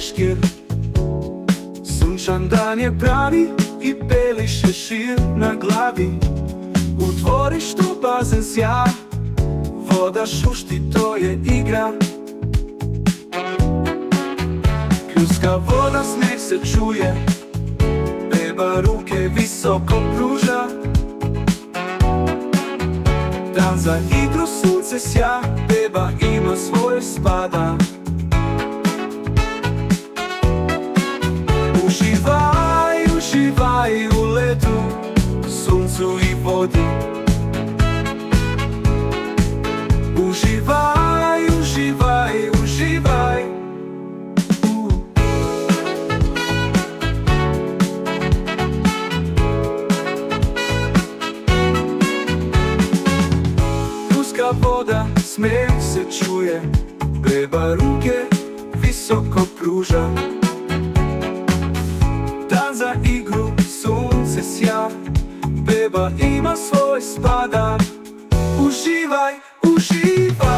peškir. Sunčan dan je pravi i beli šešir na glavi. U dvorištu bazen sja, voda šušti, to je igra. Pljuska voda, smeh se čuje, beba ruke visoko pruža. Dan za igru, sunce sja, beba ima svoj spada. Uživaj, uživaj u letu, suncu i vodi. Uživaj, uživaj, uživaj. Pljuska voda, smeh se čuje, beba ruke visoko pruža. Dan za igru, sunce sja, beba ima svoj spada. Uživaj, uživaj.